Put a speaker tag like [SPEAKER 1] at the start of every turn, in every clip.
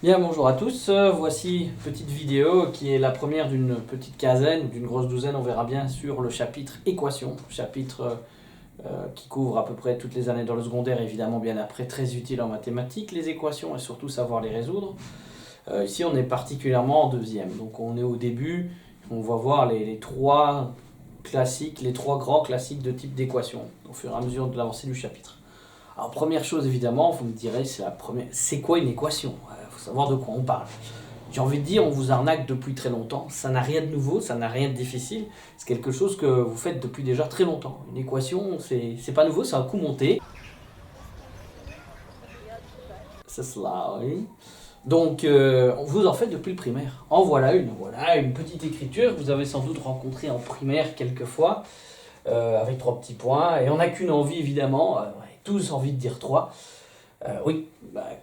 [SPEAKER 1] Bien, bonjour à tous. Voici une petite vidéo qui est la première d'une petite quinzaine ou d'une grosse douzaine, on verra bien, sur le chapitre équation, chapitre qui couvre à peu près toutes les années dans le secondaire, évidemment bien après, très utile en mathématiques, les équations et surtout savoir les résoudre. Ici, on est particulièrement en deuxième, donc on est au début, on va voir les trois classiques, les trois grands classiques de type d'équation au fur et à mesure de l'avancée du chapitre. Alors première chose évidemment, vous me direz, c'est quoi une équation? Il faut savoir de quoi on parle. J'ai envie de dire, on vous arnaque depuis très longtemps, ça n'a rien de nouveau, ça n'a rien de difficile, c'est quelque chose que vous faites depuis déjà très longtemps. Une équation, c'est pas nouveau, c'est un coup monté. C'est cela, oui. Donc, vous en faites depuis le primaire. En voilà une petite écriture que vous avez sans doute rencontrée en primaire quelquefois, avec trois petits points, et on n'a qu'une envie évidemment, tous envie de dire 3. Oui,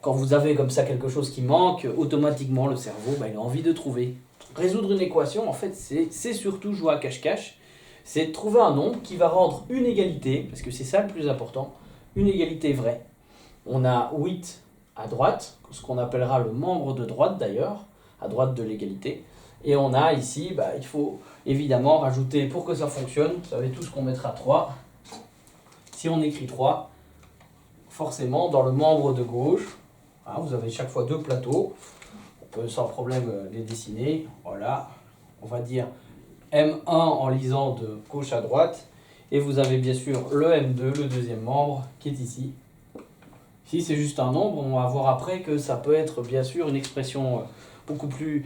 [SPEAKER 1] quand vous avez comme ça quelque chose qui manque, automatiquement le cerveau il a envie de trouver. Résoudre une équation, en fait, c'est surtout jouer à cache-cache. C'est de trouver un nombre qui va rendre une égalité, parce que c'est ça le plus important, une égalité vraie. On a 8 à droite, ce qu'on appellera le membre de droite d'ailleurs, à droite de l'égalité. Et on a ici, il faut évidemment rajouter, pour que ça fonctionne, vous savez tous qu'on mettra 3. Si on écrit 3, forcément, dans le membre de gauche, vous avez chaque fois deux plateaux. On peut sans problème les dessiner. Voilà, on va dire M1 en lisant de gauche à droite. Et vous avez bien sûr le M2, le deuxième membre, qui est ici. Ici, c'est juste un nombre. On va voir après que ça peut être bien sûr une expression beaucoup plus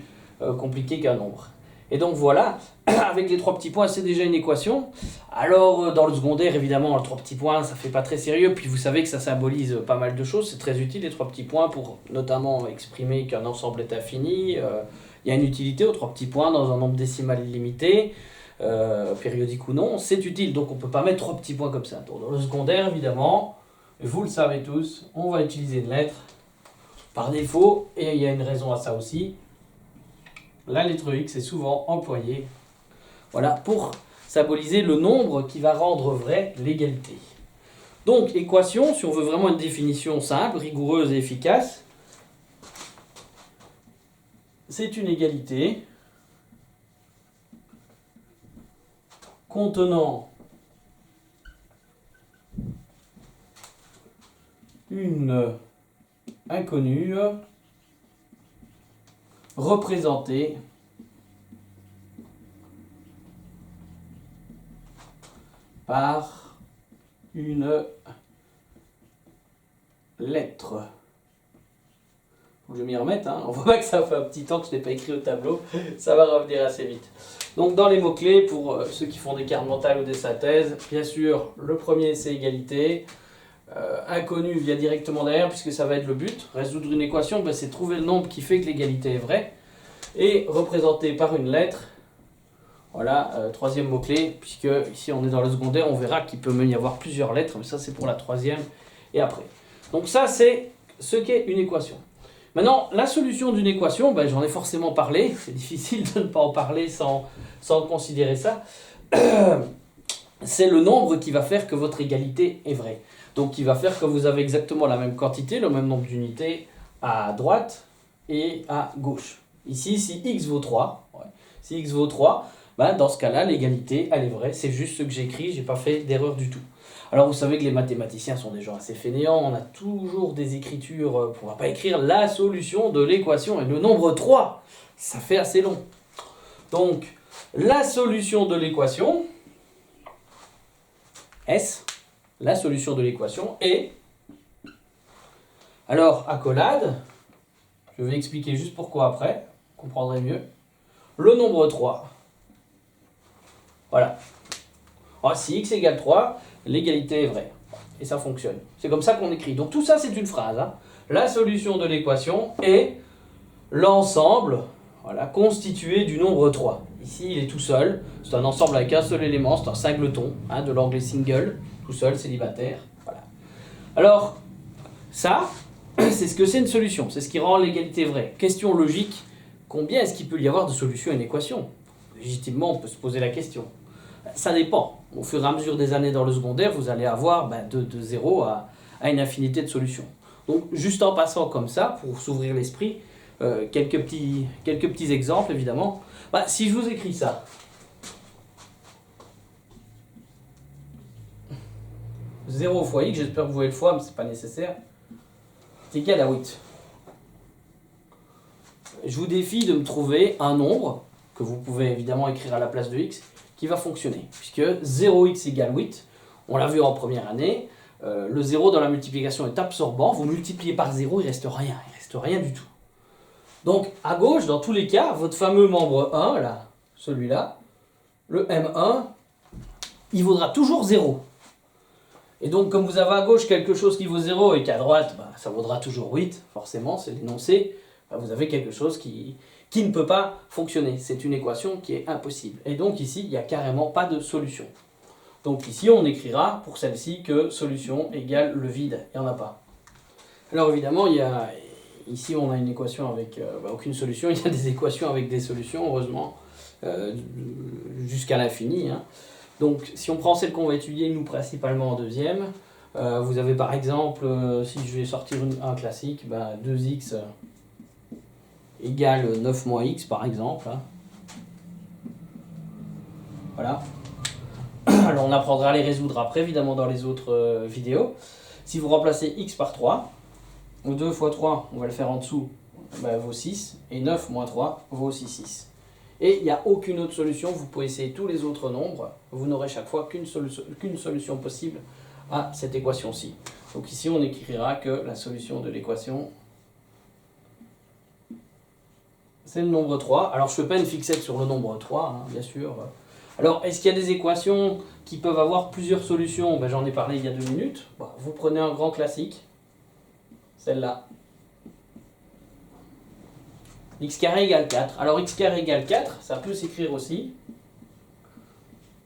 [SPEAKER 1] compliquée qu'un nombre. Et donc voilà, avec les trois petits points, c'est déjà une équation. Alors dans le secondaire, évidemment, les trois petits points, ça fait pas très sérieux. Puis vous savez que ça symbolise pas mal de choses. C'est très utile les trois petits points pour notamment exprimer qu'un ensemble est infini. Il y a une utilité aux trois petits points dans un nombre décimal illimité, périodique ou non. C'est utile, donc on peut pas mettre trois petits points comme ça. Donc, dans le secondaire, évidemment, vous le savez tous, on va utiliser une lettre par défaut. Et il y a une raison à ça aussi. La lettre X est souvent employée pour symboliser le nombre qui va rendre vrai l'égalité. Donc, équation, si on veut vraiment une définition simple, rigoureuse et efficace, c'est une égalité contenant une inconnue représentée par une lettre. Faut que je m'y remette, on voit pas que ça fait un petit temps que je n'ai pas écrit au tableau, ça va revenir assez vite. Donc dans les mots-clés, pour ceux qui font des cartes mentales ou des synthèses, bien sûr, le premier c'est égalité. Inconnu vient directement derrière puisque ça va être le but. Résoudre une équation, c'est trouver le nombre qui fait que l'égalité est vraie et représenté par une lettre. Voilà, troisième mot-clé, puisque ici on est dans le secondaire, on verra qu'il peut même y avoir plusieurs lettres, mais ça c'est pour la troisième et après. Donc ça c'est ce qu'est une équation. Maintenant, la solution d'une équation, j'en ai forcément parlé, c'est difficile de ne pas en parler sans considérer ça. C'est le nombre qui va faire que votre égalité est vraie. Donc qui va faire que vous avez exactement la même quantité, le même nombre d'unités à droite et à gauche. Ici, si x vaut 3, si x vaut 3, dans ce cas-là, l'égalité, elle est vraie. C'est juste ce que j'écris, je n'ai pas fait d'erreur du tout. Alors vous savez que les mathématiciens sont des gens assez fainéants, on a toujours des écritures, on ne va pas écrire la solution de l'équation, et le nombre 3, ça fait assez long. Donc, la solution de l'équation, S, la solution de l'équation est, alors accolade, je vais expliquer juste pourquoi après, vous comprendrez mieux, le nombre 3. Voilà. Alors, si x égale 3, l'égalité est vraie. Et ça fonctionne. C'est comme ça qu'on écrit. Donc tout ça, c'est une phrase. La solution de l'équation est l'ensemble constitué du nombre 3. Ici, il est tout seul. C'est un ensemble avec un seul élément. C'est un singleton, de l'anglais single. Tout seul, célibataire. Voilà. Alors, ça, c'est ce que c'est une solution. C'est ce qui rend l'égalité vraie. Question logique. Combien est-ce qu'il peut y avoir de solutions à une équation? Légitimement, on peut se poser la question. Ça dépend. Au fur et à mesure des années dans le secondaire, vous allez avoir de 0 à une infinité de solutions. Donc, juste en passant comme ça, pour s'ouvrir l'esprit, quelques petits exemples, évidemment. Bah, si je vous écris ça, 0 fois x, j'espère que vous voyez le fois, mais c'est pas nécessaire, c'est égal à 8. Je vous défie de me trouver un nombre, que vous pouvez évidemment écrire à la place de x, qui va fonctionner. Puisque 0x égale 8, on l'a vu en première année, le 0 dans la multiplication est absorbant, vous multipliez par 0, il reste rien du tout. Donc à gauche, dans tous les cas, votre fameux membre 1, là, celui-là, le M1, il vaudra toujours 0. Et donc comme vous avez à gauche quelque chose qui vaut 0 et qu'à droite, bah, ça vaudra toujours 8, forcément, c'est l'énoncé, bah, vous avez quelque chose qui ne peut pas fonctionner. C'est une équation qui est impossible. Et donc ici, il n'y a carrément pas de solution. Donc ici, on écrira pour celle-ci que solution égale le vide. Il n'y en a pas. Alors évidemment, ici on a une équation avec aucune solution. Il y a des équations avec des solutions, heureusement, jusqu'à l'infini. Hein. Donc si on prend celle qu'on va étudier, nous, principalement en deuxième, vous avez par exemple, si je vais sortir un classique, 2x égale 9 moins x, par exemple. Hein. Voilà. Alors on apprendra à les résoudre après, évidemment, dans les autres vidéos. Si vous remplacez x par 3, 2 fois 3, on va le faire en dessous, vaut 6, et 9 moins 3 vaut aussi 6. Et il n'y a aucune autre solution, vous pouvez essayer tous les autres nombres, vous n'aurez chaque fois qu'une solution possible à cette équation-ci. Donc ici on écrira que la solution de l'équation, c'est le nombre 3. Alors je ne fais pas une fixette sur le nombre 3, hein, bien sûr. Alors, est-ce qu'il y a des équations qui peuvent avoir plusieurs solutions? J'en ai parlé il y a 2 minutes. Vous prenez un grand classique, celle-là. X carré égale 4. Alors, x carré égale 4, ça peut s'écrire aussi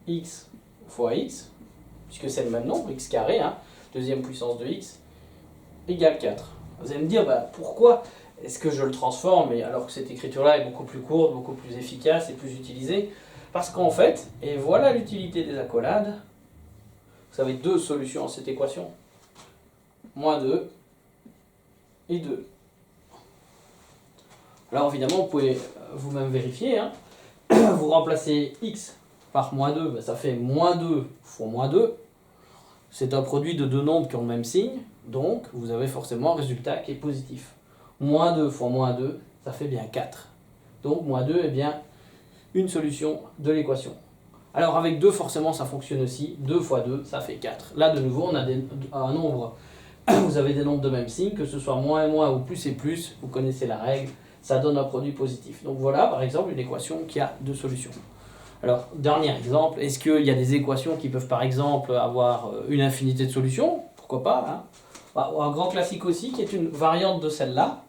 [SPEAKER 1] x fois x, puisque c'est le même nombre, x carré, hein, deuxième puissance de x, égale 4. Vous allez me dire, pourquoi est-ce que je le transforme, alors que cette écriture-là est beaucoup plus courte, beaucoup plus efficace et plus utilisée? Parce qu'en fait, et voilà l'utilité des accolades, vous avez deux solutions à cette équation. Moins 2 et 2. Alors évidemment, vous pouvez vous-même vérifier. Hein. Vous remplacez x par moins 2, ça fait moins 2 fois moins 2. C'est un produit de deux nombres qui ont le même signe, donc vous avez forcément un résultat qui est positif. Moins 2 fois moins 2, ça fait bien 4. Donc moins 2 est bien une solution de l'équation. Alors avec 2, forcément, ça fonctionne aussi. 2 fois 2, ça fait 4. Là, de nouveau, on a un nombre. Vous avez des nombres de même signe, que ce soit moins et moins ou plus et plus. Vous connaissez la règle. Ça donne un produit positif. Donc voilà, par exemple, une équation qui a deux solutions. Alors, dernier exemple. Est-ce qu'il y a des équations qui peuvent, par exemple, avoir une infinité de solutions? Pourquoi pas, hein. Un grand classique aussi, qui est une variante de celle-là.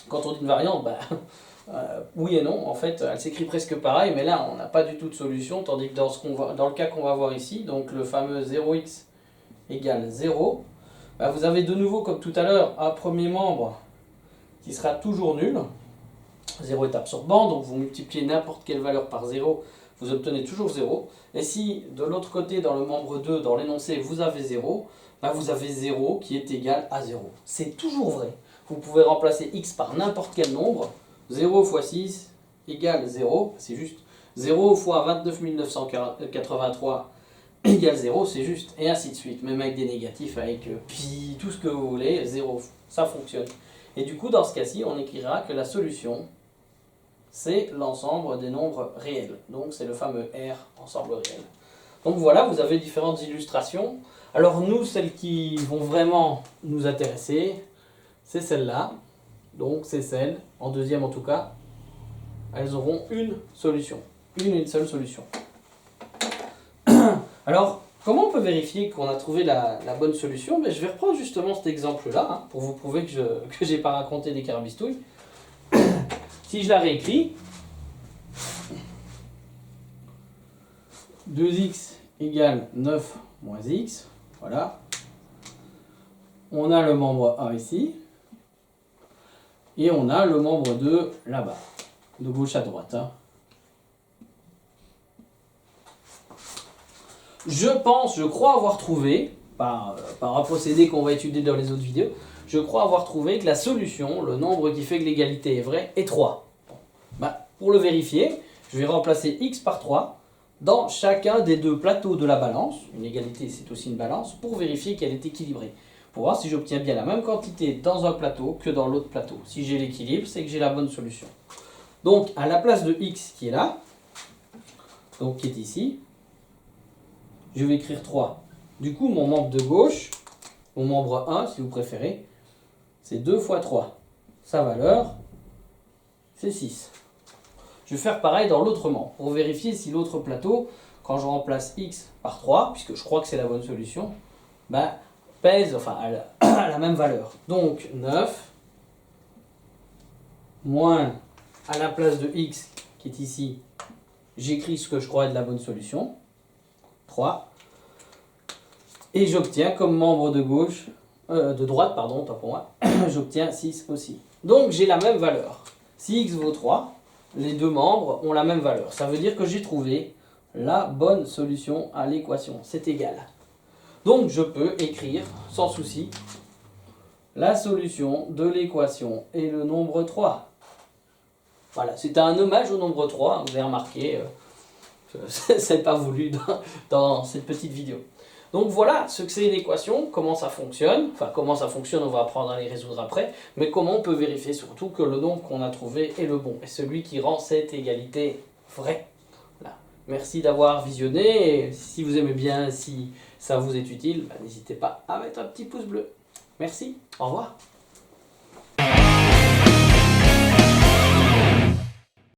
[SPEAKER 1] Quand on dit une variante, oui et non, en fait, elle s'écrit presque pareil, mais là, on n'a pas du tout de solution, tandis que dans le cas qu'on va voir ici, donc le fameux 0x égale 0, vous avez de nouveau, comme tout à l'heure, un premier membre qui sera toujours nul. 0 est absorbant, donc vous multipliez n'importe quelle valeur par 0, vous obtenez toujours 0. Et si, de l'autre côté, dans le membre 2, dans l'énoncé, vous avez 0, vous avez 0 qui est égal à 0. C'est toujours vrai. Vous pouvez remplacer x par n'importe quel nombre. 0 fois 6 égale 0, c'est juste. 0 fois 29 983 égale 0, c'est juste. Et ainsi de suite, même avec des négatifs, avec pi, tout ce que vous voulez, 0, ça fonctionne. Et du coup, dans ce cas-ci, on écrira que la solution, c'est l'ensemble des nombres réels. Donc c'est le fameux R, ensemble réel. Donc voilà, vous avez différentes illustrations. Alors nous, celles qui vont vraiment nous intéresser, c'est celle-là. Donc c'est celle, en deuxième en tout cas, elles auront une solution. Une seule solution. Alors, comment on peut vérifier qu'on a trouvé la bonne solution? Je vais reprendre justement cet exemple-là, hein, pour vous prouver que je n'ai pas raconté des carabistouilles. Si je la réécris, 2x égale 9 moins x, voilà. On a le membre A ici. Et on a le membre 2 là-bas, de gauche à droite. Hein. Je crois avoir trouvé, par un procédé qu'on va étudier dans les autres vidéos, je crois avoir trouvé que la solution, le nombre qui fait que l'égalité est vraie, est 3. Bon. Bah, pour le vérifier, je vais remplacer x par 3 dans chacun des deux plateaux de la balance. Une égalité, c'est aussi une balance, pour vérifier qu'elle est équilibrée. Pour voir si j'obtiens bien la même quantité dans un plateau que dans l'autre plateau. Si j'ai l'équilibre, c'est que j'ai la bonne solution. Donc, à la place de x qui est là, donc qui est ici, je vais écrire 3. Du coup, mon membre de gauche, mon membre 1, si vous préférez, c'est 2 fois 3. Sa valeur, c'est 6. Je vais faire pareil dans l'autre membre, pour vérifier si l'autre plateau, quand je remplace x par 3, puisque je crois que c'est la bonne solution, bah, pèse, enfin, à la même valeur. Donc, 9, moins, à la place de x, qui est ici, j'écris ce que je crois être la bonne solution, 3. Et j'obtiens comme membre de gauche, de droite, pardon, tant pour moi, j'obtiens 6 aussi. Donc j'ai la même valeur. Si x vaut 3, les deux membres ont la même valeur. Ça veut dire que j'ai trouvé la bonne solution à l'équation. C'est égal. Donc je peux écrire, sans souci, la solution de l'équation est le nombre 3. Voilà, c'est un hommage au nombre 3, vous avez remarqué, c'est pas voulu dans cette petite vidéo. Donc voilà ce que c'est une équation, comment ça fonctionne, enfin comment ça fonctionne on va apprendre à les résoudre après, mais comment on peut vérifier surtout que le nombre qu'on a trouvé est le bon, et celui qui rend cette égalité vraie. Voilà. Merci d'avoir visionné, et si vous aimez bien, si ça vous est utile, n'hésitez pas à mettre un petit pouce bleu. Merci, au revoir.